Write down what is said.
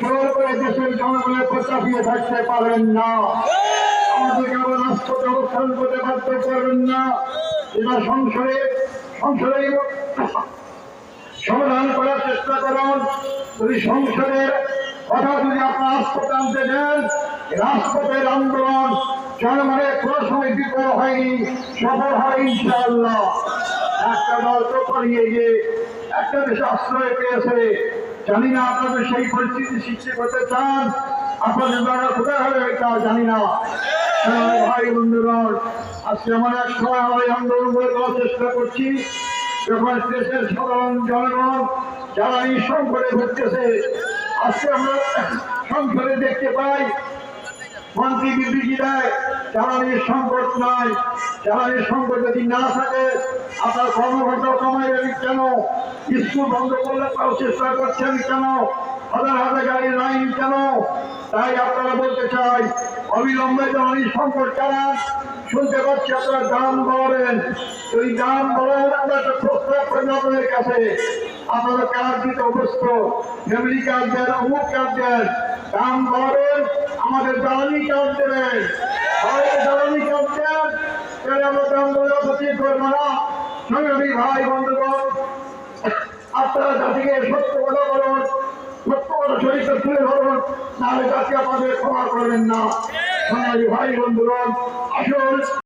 জোর করে দেশের জনগণের চাপিয়ে থাকতে পারেন না। আমাদেরকে আবার রাষ্ট্রকে অবস্থান করতে বাধ্য করবেন না। এটা সংসদে সমাধান করার চেষ্টা করুন। যদি সংসদের কথা যদি আপনার রাষ্ট্রকে আনতে দেন, রাষ্ট্রপতির আন্দোলন জনগণের কোনো সময় বিফল হয়নি, সফল হয় ইনশাআল্লাহ। একটা দল তো পালিয়ে গিয়ে একটা দেশে আশ্রয় পেয়েছে। জানি না আপনাদের সেই পরিস্থিতি সৃষ্টি করতে চান, আপনাদের দ্বারা কোথায় হবে এটা জানি না। ভাই বন্ধুগণ, আজকে আমরা এক সময় আমরা এই আন্দোলন করে দেওয়ার চেষ্টা করছি, যখন দেশের সাধারণ জনগণ যারা এই সংকটে ভুগতেছে, আজকে আমরা সংসদে দেখতে পাই মন্ত্রী বিবৃতি দেয় জ্বালানির সংকট নাই। জ্বালানির সংকট যদি না থাকে আপনার কর্মঘণ্টা কমাইবেন কেন? স্কুল বন্ধ করলে তাও চেষ্টা করছেন কেন? হাজার হাজার গাড়ি লাইন কেন? তাই আপনারা বলতে চাই অবিলম্বে জ্বালানির সংকট চালান। শুনতে পাচ্ছি আপনারা দাম বাড়াবেন। ওই দাম বাড়ানোর আমরা একটা প্রস্তাব করেন আপনাদের কাছে। আপনারা কাজ দিতে অভ্যস্ত, ফ্যামিলি কার্ড দেন, অমুক কার্ড দেন, দাম বাড়াবেন, আমাদের জ্বালানি কার্ড দেবেন। জ্বালানি কার্ড দেন, তাহলে আমরা দাম বাড়া প্রতি করবো না। সংগ্রামী ভাই বন্ধুগণ, আপনারা জাতিকে সত্য কথা বলুন, সত্য কথা শরীরটা তুলে ধরুন, নাহলে জাতি আপনাদের ক্ষমা করবেন না। সংগ্রামী ভাই বন্ধুগণ, আসুন।